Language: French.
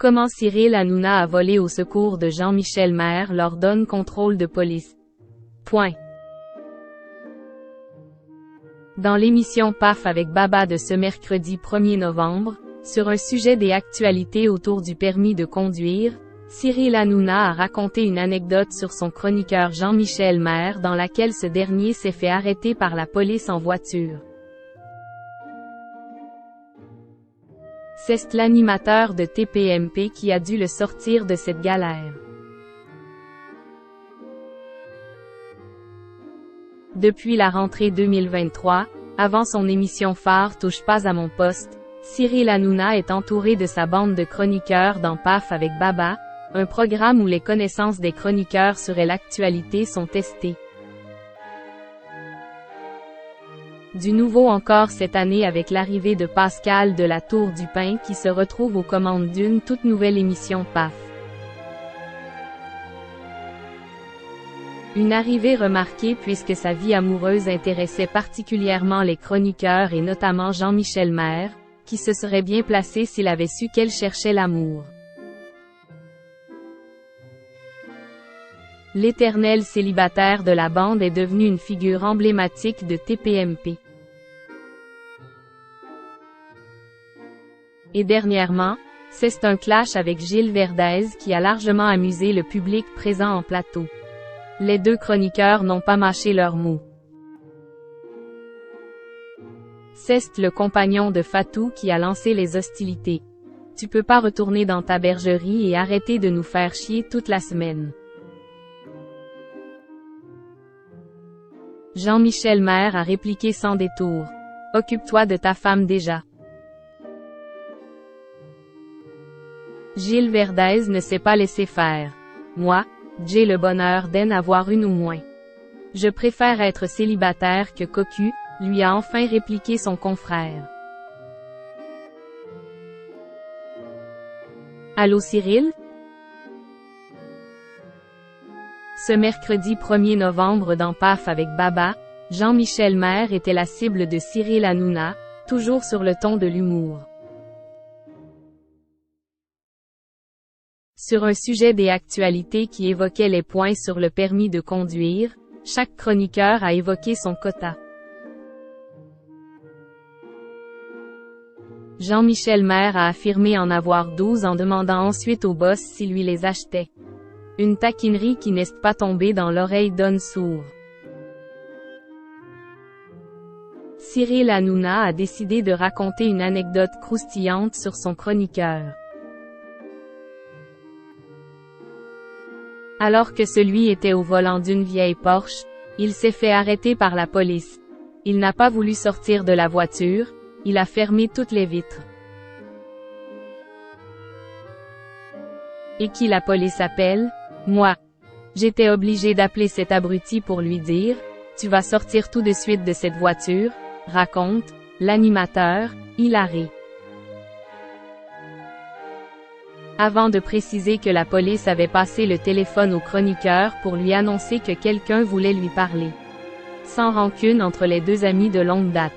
Comment Cyril Hanouna a volé au secours de Jean-Michel Maire leur donne contrôle de police. Point. Dans l'émission PAF avec Baba de ce mercredi 1er novembre, sur un sujet des actualités autour du permis de conduire, Cyril Hanouna a raconté une anecdote sur son chroniqueur Jean-Michel Maire dans laquelle ce dernier s'est fait arrêter par la police en voiture. C'est l'animateur de TPMP qui a dû le sortir de cette galère. Depuis la rentrée 2023, avant son émission phare Touche pas à mon poste, Cyril Hanouna est entouré de sa bande de chroniqueurs dans PAF avec Baba, un programme où les connaissances des chroniqueurs sur l'actualité sont testées. Du nouveau encore cette année avec l'arrivée de Pascal de la Tour du Pin qui se retrouve aux commandes d'une toute nouvelle émission PAF. Une arrivée remarquée puisque sa vie amoureuse intéressait particulièrement les chroniqueurs et notamment Jean-Michel Maire, qui se serait bien placé s'il avait su qu'elle cherchait l'amour. L'éternel célibataire de la bande est devenu une figure emblématique de TPMP. Et dernièrement, c'est un clash avec Gilles Verdez qui a largement amusé le public présent en plateau. Les deux chroniqueurs n'ont pas mâché leurs mots. C'est le compagnon de Fatou qui a lancé les hostilités. Tu peux pas retourner dans ta bergerie et arrêter de nous faire chier toute la semaine. Jean-Michel Maire a répliqué sans détour. Occupe-toi de ta femme déjà. Gilles Verdez ne s'est pas laissé faire. Moi, j'ai le bonheur d'en avoir une ou moins. Je préfère être célibataire que cocu, lui a enfin répliqué son confrère. Allô Cyril? Ce mercredi 1er novembre dans PAF avec Baba, Jean-Michel Maire était la cible de Cyril Hanouna, toujours sur le ton de l'humour. Sur un sujet des actualités qui évoquait les points sur le permis de conduire, chaque chroniqueur a évoqué son quota. Jean-Michel Maire a affirmé en avoir 12 en demandant ensuite au boss s'il lui les achetait. Une taquinerie qui n'est pas tombée dans l'oreille d'un sourd. Cyril Hanouna a décidé de raconter une anecdote croustillante sur son chroniqueur. Alors que celui était au volant d'une vieille Porsche, il s'est fait arrêter par la police. Il n'a pas voulu sortir de la voiture, il a fermé toutes les vitres. Et qui la police appelle? Moi. J'étais obligé d'appeler cet abruti pour lui dire, tu vas sortir tout de suite de cette voiture, raconte, l'animateur, hilaré. Avant de préciser que la police avait passé le téléphone au chroniqueur pour lui annoncer que quelqu'un voulait lui parler. Sans rancune entre les deux amis de longue date.